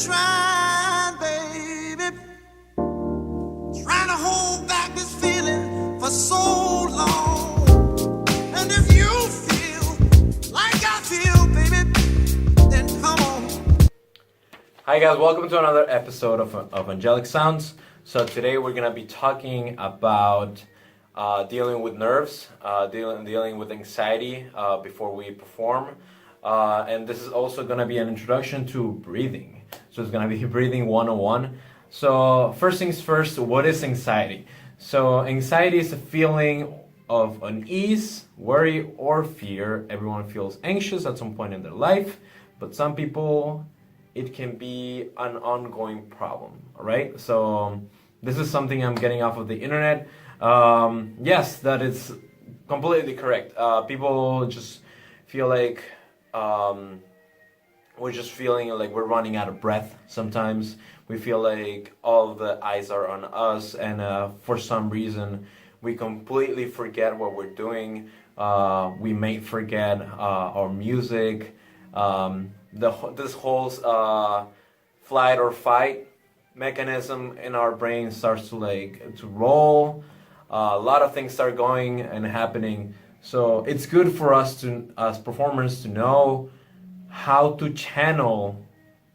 trying, baby, trying to hold back this feeling for so long. And if you feel like I feel, baby, then come on. Hi guys, welcome to another episode of Angelic Sounds. So today we're gonna be talking about dealing with nerves, dealing with anxiety before we perform, and this is also gonna be an introduction to breathing. So it's gonna be breathing 101. So first things first, what is anxiety? So anxiety is a feeling of unease, worry, or fear. Everyone feels anxious at some point in their life, but some people it can be an ongoing problem, all right? So this is something I'm getting off of the internet. Yes, that is completely correct. People just feel like we're just feeling like we're running out of breath sometimes. We feel like all the eyes are on us, and for some reason we completely forget what we're doing. We may forget our music. This whole flight or fight mechanism in our brain starts to roll. A lot of things start going and happening. So it's good for us as performers to know how to channel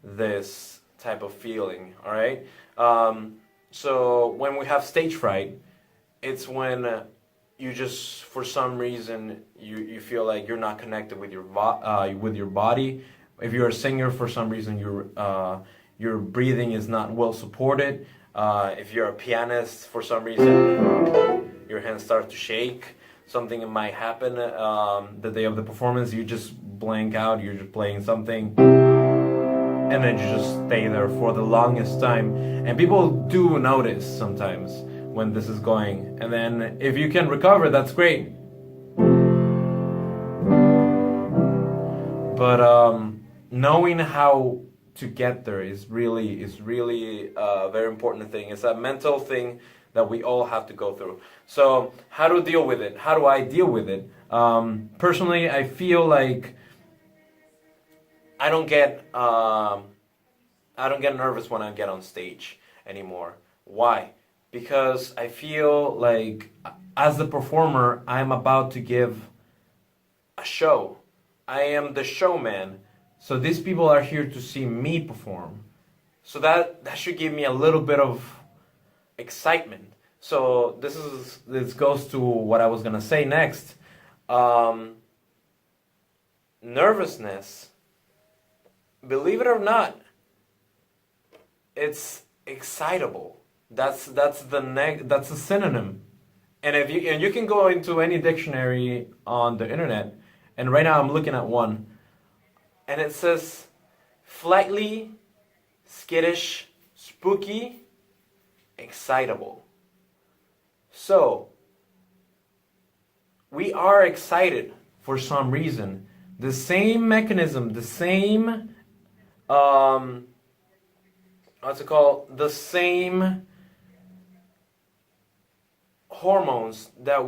this type of feeling. All right. So when we have stage fright, it's when you just, for some reason, you feel like you're not connected with your body. If you're a singer, for some reason, your breathing is not well supported. If you're a pianist, for some reason, your hands start to shake. Something might happen the day of the performance. You just blank out. You're just playing something, and then you just stay there for the longest time. And people do notice sometimes when this is going. And then if you can recover, that's great. But knowing how to get there is really a very important thing. It's a mental thing that we all have to go through. So how to deal with it? How do I deal with it? Personally, I feel like I don't get nervous when I get on stage anymore. Why? Because I feel like as the performer, I'm about to give a show. I am the showman. So these people are here to see me perform. So that should give me a little bit of excitement. So this goes to what I was gonna say next. Nervousness, believe it or not, it's excitable. That's a synonym. And you can go into any dictionary on the internet, and right now I'm looking at one, and it says flightly, skittish, spooky, excitable. So we are excited for some reason. The same mechanism, the same the same hormones that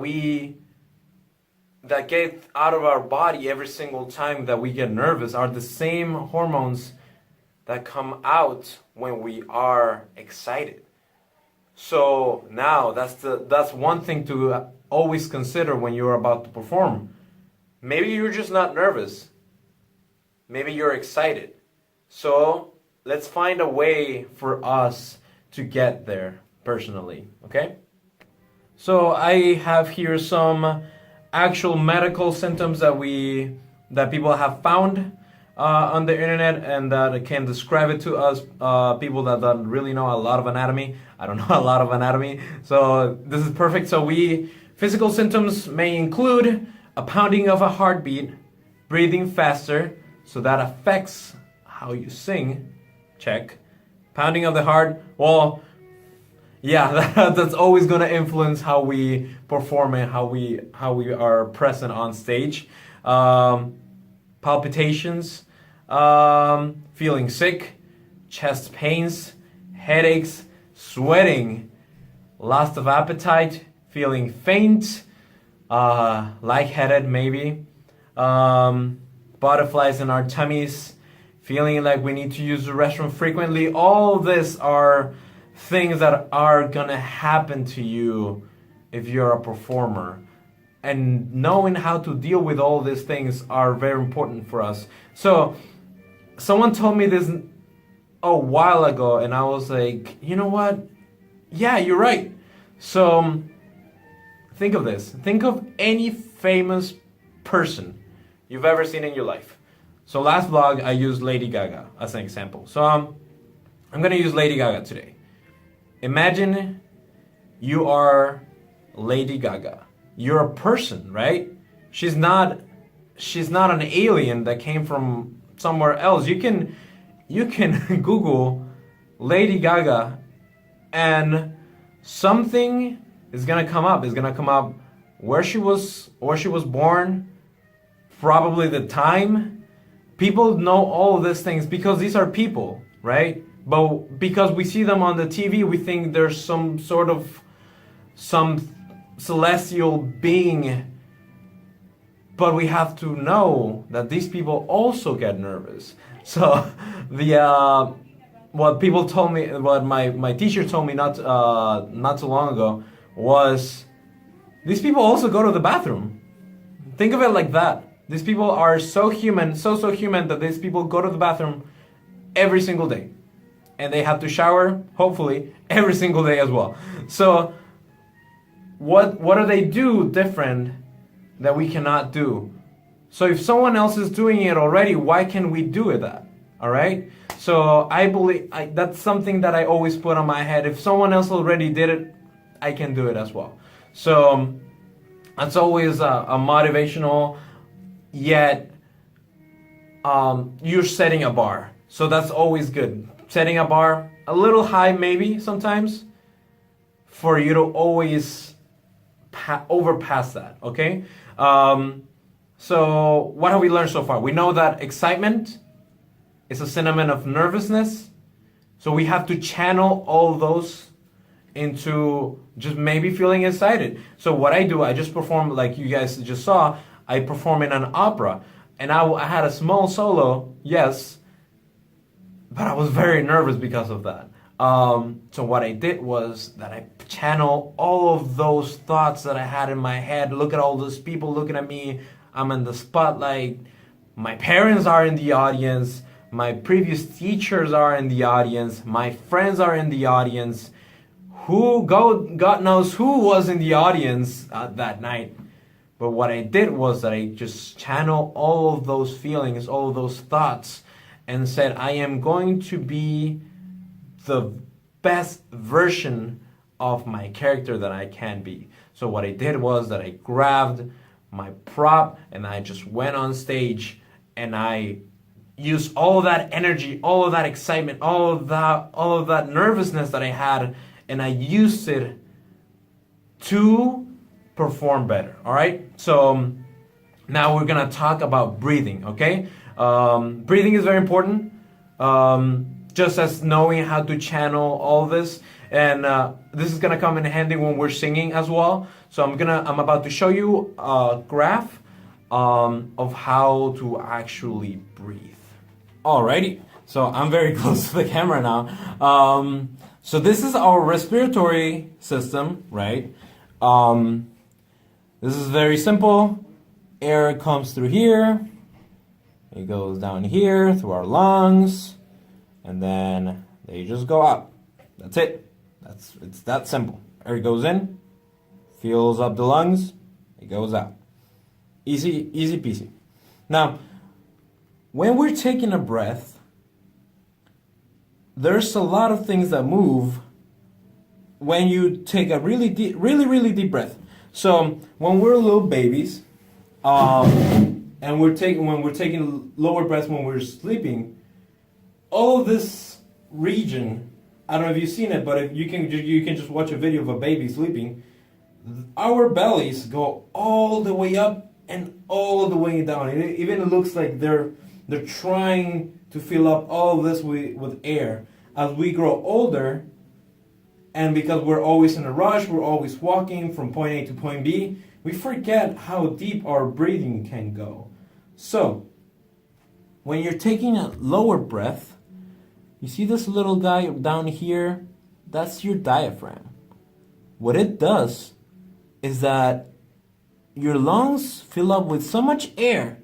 get out of our body every single time that we get nervous are the same hormones that come out when we are excited. So now that's one thing to always consider when you're about to perform. Maybe you're just not nervous. Maybe you're excited. So let's find a way for us to get there personally, okay? So I have here some actual medical symptoms that people have found on the internet, and that can describe it to us, people that don't really know a lot of anatomy. I don't know a lot of anatomy, so this is perfect. So physical symptoms may include a pounding of a heartbeat, breathing faster, so that affects how you sing. Check. Pounding of the heart, well, yeah, that's always going to influence how we perform and how we are present on stage. Palpitations, feeling sick, chest pains, headaches, sweating, loss of appetite, feeling faint, lightheaded maybe, butterflies in our tummies, feeling like we need to use the restroom frequently. All this are things that are gonna happen to you if you're a performer. And knowing how to deal with all these things are very important for us. So someone told me this a while ago, and I was like, you know what? Yeah, you're right. So think of this. Think of any famous person you've ever seen in your life. So last vlog, I used Lady Gaga as an example. So I'm gonna use Lady Gaga today. Imagine you are Lady Gaga. You're a person, right? She's not an alien that came from somewhere else. You can Google Lady Gaga and something is gonna come up. It's gonna come up where she was born, probably the time. People know all of these things because these are people, right? But because we see them on the TV, we think there's some celestial being. But we have to know that these people also get nervous. So what people told me, what my teacher told me not too long ago was, these people also go to the bathroom. Think of it like that. These people are so human, so human, that these people go to the bathroom every single day. And they have to shower, hopefully, every single day as well. So what do they do different that we cannot do? So if someone else is doing it already, why can we do it that? All right? So I believe that's something that I always put on my head. If someone else already did it, I can do it as well. So that's always a motivational, yet you're setting a bar. So that's always good. Setting a bar a little high maybe sometimes for you to always overpass that, okay? So what have we learned so far? We know that excitement is a synonym of nervousness. So we have to channel all those into just maybe feeling excited. So what I do, I just perform, like you guys just saw, I perform in an opera. And I had a small solo, yes, but I was very nervous because of that. So what I did was that I channel all of those thoughts that I had in my head. Look at all those people looking at me. I'm in the spotlight. My parents are in the audience. My previous teachers are in the audience. My friends are in the audience. God knows who was in the audience that night. But what I did was that I just channeled all of those feelings, all of those thoughts, and said, I am going to be the best version of my character that I can be. So what I did was that I grabbed my prop and I just went on stage and I used all of that energy, all of that excitement, all of that nervousness that I had, and I used it to perform better. All right. So now we're gonna talk about breathing. Okay. Breathing is very important. Just as knowing how to channel all this, and this is gonna come in handy when we're singing as well. So I'm about to show you a graph of how to actually breathe. Alrighty, so I'm very close to the camera now. So this is our respiratory system, right? This is very simple. Air comes through here. It goes down here through our lungs. And then they just go out. That's it. It's that simple. Air goes in, fills up the lungs, it goes out. Easy peasy. Now, when we're taking a breath, there's a lot of things that move when you take a really deep breath. So when we're little babies, and when we're taking lower breaths when we're sleeping, all of this region, I don't know if you've seen it, but if you can just watch a video of a baby sleeping. Our bellies go all the way up and all the way down. It even looks like they're trying to fill up all of this with air. As we grow older, and because we're always in a rush, we're always walking from point A to point B, we forget how deep our breathing can go. So, when you're taking a lower breath, you see this little guy down here? That's your diaphragm. What it does is that your lungs fill up with so much air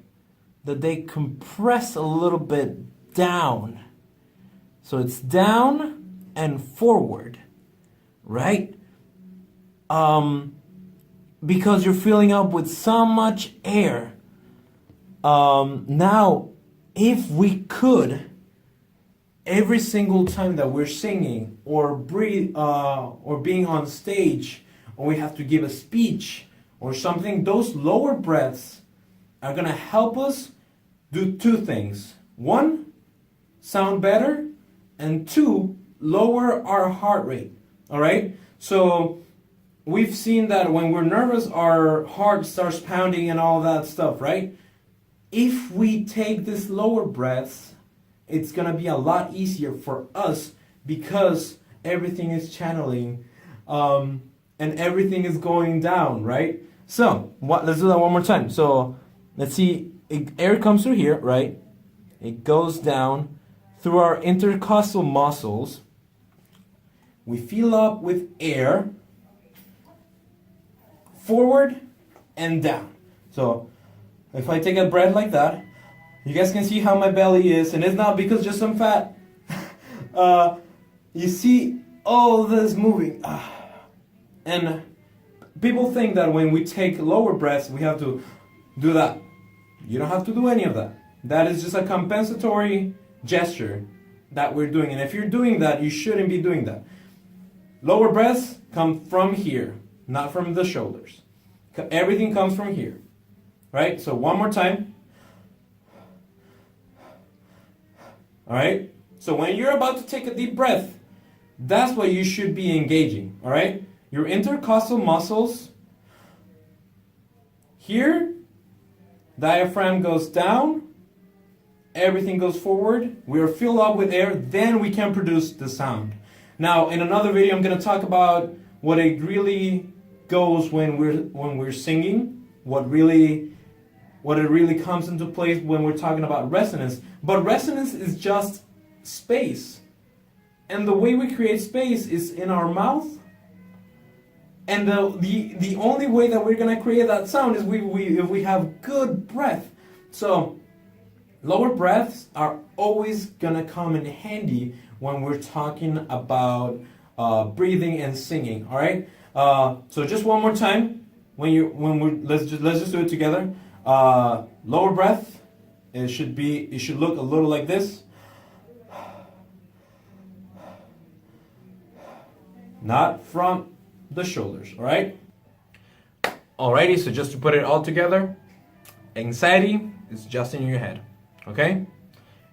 that they compress a little bit down. So it's down and forward, right? Because you're filling up with so much air. Now, if we could, every single time that we're singing or breathe or being on stage, or we have to give a speech or something, those lower breaths are gonna help us do two things. One, sound better, and two, lower our heart rate. All right? So we've seen that when we're nervous, our heart starts pounding and all that stuff, right? If we take these lower breaths, it's gonna be a lot easier for us because everything is channeling and everything is going down, right? So let's do that one more time. So let's see, air comes through here, right? It goes down through our intercostal muscles. We fill up with air forward and down. So if I take a breath like that, you guys can see how my belly is, and it's not because just I'm fat. You see all this moving. And people think that when we take lower breaths, we have to do that. You don't have to do any of that. That is just a compensatory gesture that we're doing. And if you're doing that, you shouldn't be doing that. Lower breaths come from here, not from the shoulders. Everything comes from here. Right? So one more time. All right? So when you're about to take a deep breath, that's what you should be engaging. All right? Your intercostal muscles. Here, diaphragm goes down. Everything goes forward. We are filled up with air. Then we can produce the sound. Now, in another video, I'm going to talk about what it really goes when we're singing. What it really comes into place when we're talking about resonance. But resonance is just space. And the way we create space is in our mouth. And the only way that we're going to create that sound is if we have good breath. So lower breaths are always going to come in handy when we're talking about breathing and singing. All right? So just one more time. Let's just do it together. Lower breath, it should look a little like this. Not from the shoulders, all right? Alrighty, so just to put it all together, anxiety is just in your head, okay?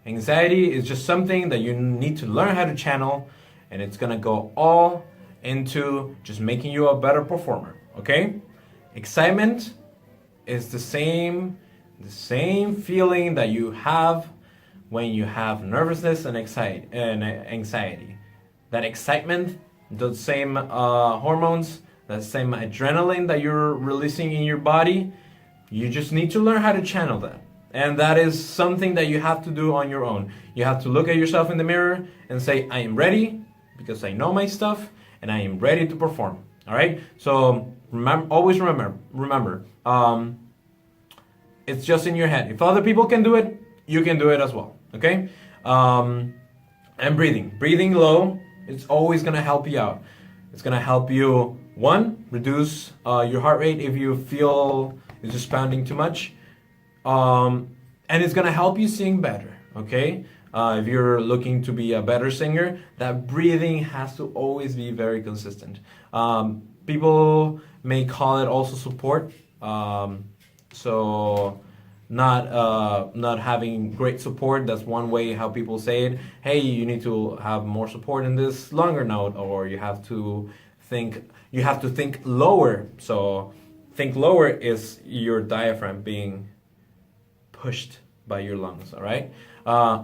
Anxiety is just something that you need to learn how to channel, and it's gonna go all into just making you a better performer, okay? Excitement is the same feeling that you have when you have nervousness and anxiety. That excitement, the same hormones, the same adrenaline that you're releasing in your body, you just need to learn how to channel that. And that is something that you have to do on your own. You have to look at yourself in the mirror and say, I am ready because I know my stuff and I am ready to perform. All right? So always remember, it's just in your head. If other people can do it, you can do it as well. Okay? And breathing low, it's always gonna help you out. It's gonna help you, one, reduce your heart rate if you feel it's just pounding too much, and it's gonna help you sing better. Okay? If you're looking to be a better singer, that breathing has to always be very consistent. People may call it also support. So not having great support, that's one way how people say it. Hey, you need to have more support in this longer note, or you have to think lower. So think lower is your diaphragm being pushed by your lungs. All right.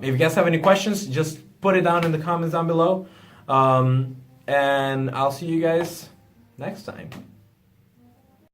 If you guys have any questions, just put it down in the comments down below. And I'll see you guys next time.